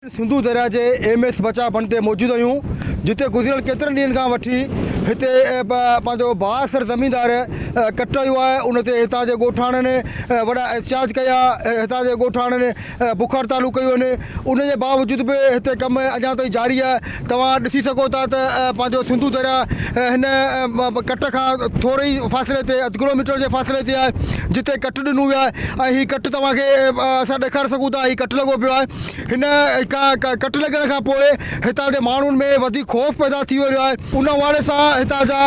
सिंधु दरिया के MS बचा बंद ते मौजूद आहियूं, जिते गुज़िरियल केतिरनि ॾींहंनि खां वठी हिते पंहिंजो बहासर ज़मीनदार कट आयो आहे। उन ते हितां जे ॻोठाणनि वॾा एहतिजाज कया, हितां जे ॻोठाणनि बुख हड़तालूं कयूं आहिनि। उन जे बावजूद बि हिते कमु अञा ताईं जारी आहे। तव्हां ॾिसी सघो था त पंहिंजो सिंधु दरिया हिन कट खां थोरे ई फ़ासिले ते, अधु किलोमीटर जे फ़ासिले ते आहे, जिते कट ॾिनो वियो आहे। ऐं हीउ कट तव्हांखे असां ॾेखारे सघूं था, हीउ कट लॻो पियो आहे। हिन कट लॻण खां पोइ हितां जे माण्हुनि में वधीक ख़ौफ़ पैदा थी वियो आहे। उन हवाले सां हितां जा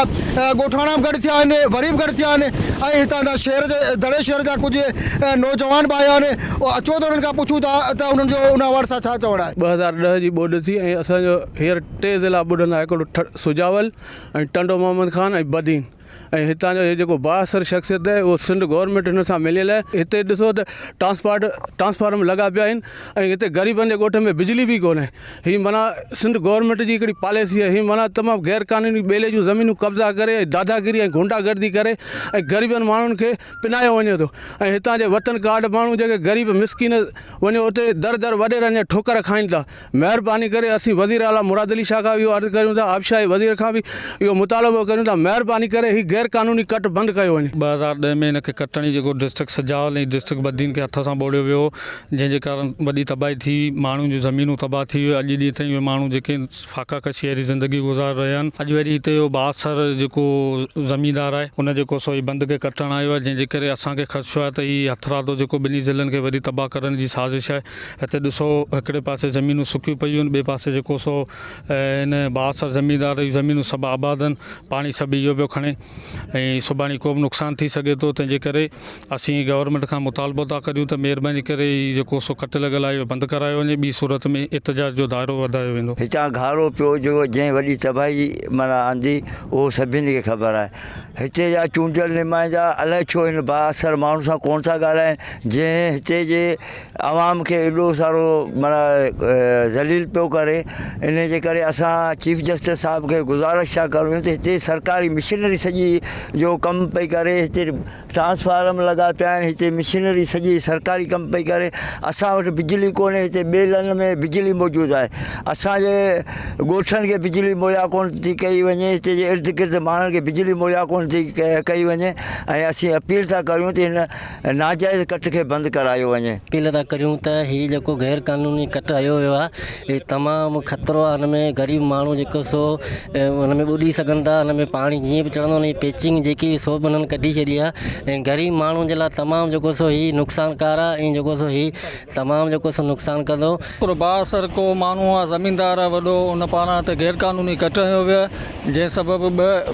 ॻोठाणा बि गॾु थिया आहिनि, वरी बि गॾु थिया आहिनि, ऐं हितां जा शहर जे दड़े शहर जा कुझु नौजवान बि आया आहिनि। अचो त उन्हनि खां पुछूं था त उन्हनि जो उन हवाले सां छा चवणु आहे। 2010 जी ॿोॾि थी ऐं असांजो हींअर 3 ज़िला ॿुॾंदा, हिकिड़ो सुजावल ऐं टंडो मोहम्मद खान ऐं बदीन। ऐं हितां जो जेको बहासर शख़्सियत आहे उहो सिंध गवर्नमेंट हिन सां मिलियल आहे। हिते ॾिसो त ट्रांसफार्मर लॻा पिया आहिनि ऐं हिते ग़रीबनि जे ॻोठ में बिजली बि कोन्हे। हीअ माना सिंध गवर्नमेंट जी हिकिड़ी पॉलिसी आहे। हीअ माना तमामु गैर क़ानूनी ॿेले जूं ज़मीनूं कब्ज़ा करे ऐं दादागिरी ऐं गुंडागर्दी करे ऐं ग़रीबनि माण्हुनि खे पिनायो वञे थो। ऐं हितां जे वतन कार्ड माण्हू जेके ग़रीब मिसकिन वञो उते दर दर वॾे अञा ठोकर खाइनि था। महिरबानी करे असीं वज़ीर आला मुराद अली शाह खां बि इहो अर्ज़ु करियूं था, आबशाही वज़ीर खां बि इहो मुतालबो करियूं था, महिरबानी करे हीअ गैर क़ानूनी कट बंदि कयो वञे। 2010 में हिनखे कटणी जेको डिस्ट्रिक्ट सजावल ऐं डिस्ट्रिक्ट बदीन खे हथ सां ॿोड़ियो वियो, जंहिंजे कारण वॾी तबाही थी, माण्हुनि जूं ज़मीनूं तबाह थी वियूं। अॼु ॾींहं ताईं उहे माण्हू जेके फाका कशी वारी ज़िंदगी गुज़ारे रहिया आहिनि। अॼु वरी हिते जो बहासर जेको ज़मीनदार आहे उन जेको सो ही बंदि खे कटणु आयो आहे, जंहिंजे करे असांखे ख़दशो आहे त हीअ हथरादो जेको ॿिन्ही ज़िलनि खे वरी तबाह करण जी साज़िश आहे। हिते ॾिसो हिकिड़े पासे ज़मीनूं सुकियूं पियूं आहिनि, ॿिए पासे जेको सो हिन बहासर ज़मीनदार जी ज़मीनूं सभु आबाद आहिनि। पाणी सभु इहो पियो खणे ऐं सुभाणे को बि नुक़सानु थी सघे थो। तंहिंजे करे असीं गवर्नमेंट खां मुतालबो था करियूं त महिरबानी करे जेको सो कट लॻल आहे इहो बंदि करायो वञे। ॿी सूरत में एहतिजाज जो दाइरो वधायो वेंदो। हितां घारो पियो जो जंहिं वॾी तबाही माना आंदी उहो सभिनी खे ख़बर आहे। हिते जा चूंडियल नुमाइंदा अलाए छो हिन बहासर माण्हू सां कोन था ॻाल्हाइनि, जंहिं हिते जे आवाम खे एॾो सारो माना ज़लील पियो करे। इन जे करे असां चीफ जस्टिस साहिब खे गुज़ारिश था करूं त हिते सरकारी मशीनरी सॼी जो कमु पई करे, हिते ट्रांसफार्म लॻा पिया आहिनि, हिते मशीनरी सॼी सरकारी कमु पई करे। असां वटि बिजली कोन्हे, हिते ॿेलनि में बिजली मौजूदु आहे। असांजे ॻोठनि खे बिजली मुहैया कोन थी कई वञे, हिते जे इर्द गिर्द माण्हुनि खे बिजली मुहैया कोन थी कई वञे। ऐं असीं अपील था करियूं त हिन नाजाइज़ कट खे बंदि करायो वञे। अपील था करियूं त हीउ जेको गैर क़ानूनी कट आयो वियो आहे, हीउ तमामु ख़तरो आहे। हिन में ग़रीब माण्हू जेको सो हुन में ॿुॾी सघनि था। हिन में पाणी जीअं बि चढ़ंदो हुन जी पेचिंग जेकी सो बि हुननि कढी छॾी आहे। ऐं ग़रीब माण्हुनि जे लाइ तमामु जेको सो हीउ नुक़सानकार आहे ऐं जेको सो हीउ तमामु जेको सो नुक़सानु कंदो। हिकिड़ो बहासर को माण्हू आहे ज़मीनदार आहे वॾो, उन पारां त गैर क़ानूनी कट हयो वियो आहे, जंहिं सबबु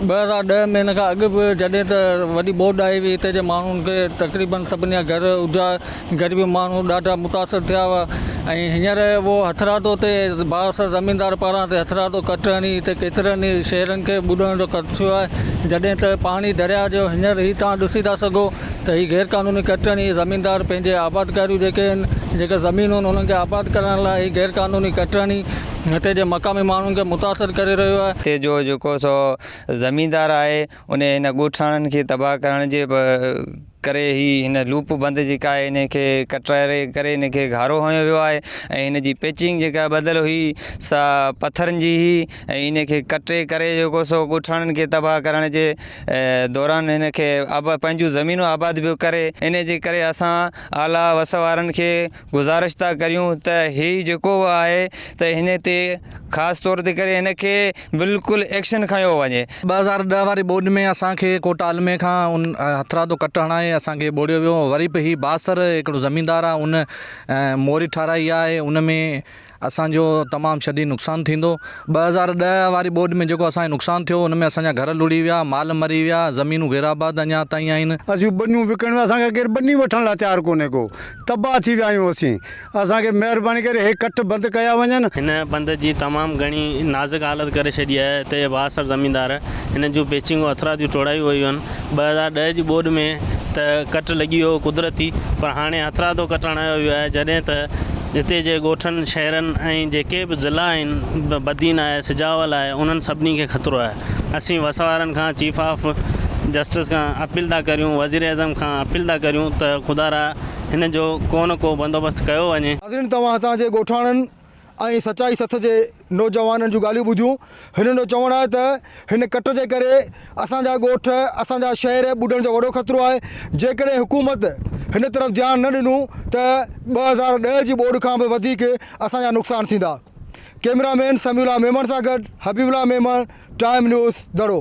2010 में हिन खां अॻु बि जॾहिं त वॾी ॿोॾि आई हुई, हिते जे माण्हुनि खे तक़रीबन सभिनी जा घर उजा, ग़रीब माण्हू ॾाढा मुतासिर थिया हुआ। ऐं हींअर उहो हथरादो ते बहासर ज़मीनदार पारां ते हथरादो कट हणी हिते केतिरनि ई शहरनि खे ॿुॾण जो कट थियो आहे। जॾहिं त पाणी दरिया जो हींअर ही तव्हां ॾिसी था सघो त हीअ गैर क़ानूनी कटणी ज़मीनदार पंहिंजे आबादकारियूं जेके आहिनि, जेके ज़मीनूं आहिनि उन्हनि खे आबाद करण लाइ हीअ गैर क़ानूनी कटणी हिते जे मक़ामी माण्हुनि खे मुतासिर करे रहियो आहे। हिते जो जेको सो ज़मीनदार आहे उन हिन ॻोठाणनि खे तबाह करण जे करे ही हिन लूप बंदि जेका आहे इनखे कटाए करे इनखे घारो हयो वियो आहे। ऐं हिन जी पेचिंग जेका बदल हुई सा पथरनि जी ही, ऐं इनखे कटे करे जेको सो ॻोठाणनि खे तबाह करण जे दौरान हिनखे पंहिंजूं ज़मीनूं आबाद पियो करे। इन जे करे असां आला वस वारनि खे गुज़ारिश था करियूं त हीउ जेको आहे त हिन ते ख़ासि तौर ते करे हिनखे बिल्कुलु एक्शन खयो वञे। 2010 वारी ॿोॾि में असांखे कोटालमे खां उन हथरादो कट हणाए असांखे ॿोड़ियो वियो। वरी बि हीउ बहासर हिकिड़ो ज़मीनदार आहे, उन मोरी ठाराई आहे, उन में असांजो तमामु शदीद नुक़सानु थींदो। 2010 वारी ॿोॾि में जेको असांजो नुक़सानु थियो उन में असांजा घर लुड़ी विया, माल मरी विया, ज़मीनूं ग़ैराबाद अञा ताईं आहिनि। असीं बनियूं विकिणूं, असांखे केरु बनी वठण लाइ तयारु कोन्हे को, तबाह थी विया आहियूं असीं। असांखे महिरबानी करे हे कट बंदि कया वञनि। हिन बंदि जी तमामु घणी नाज़ुक हालत करे छॾी आहे। हिते बहासर ज़मीनदार हिन जूं पेचिंगूं हथराद जूं टोड़ायूं वयूं आहिनि। 2010 जी ॿोॾि में त कट लॻी वियो कुदरती, पर हाणे हथरादो कट हणायो वियो आहे। जॾहिं त हिते जे ॻोठनि शहरनि ऐं जेके बि ज़िला आहिनि, बदीन आहे, सिजावल आहे, उन्हनि सभिनी खे ख़तरो आहे। असीं वस वारनि खां, चीफ ऑफ जस्टिस खां अपील था करियूं, वज़ीर आज़म खां अपील था करियूं त ख़ुदा रा हिन जो को न को बंदोबस्तु कयो वञे। तव्हां हितां जे ॻोठाणनि ऐं सचाई सथ जे नौजवाननि जूं ॻाल्हियूं ॿुधियूं। हिननि जो चवणु आहे त हिन कट जे करे असांजा ॻोठ असांजा शहर ॿुॾण जो वॾो ख़तरो आहे। जेकॾहिं हुकूमत हिन तरफ़ ध्यानु न ॾिनो त 2010 जी ॿोॾि खां बि वधीक असांजा नुक़सान थींदा। कैमरामैन समीउल्लाह मेमन सां गॾु हबीबुल्लाह मेमन, टाइम न्यूज़ दड़ो।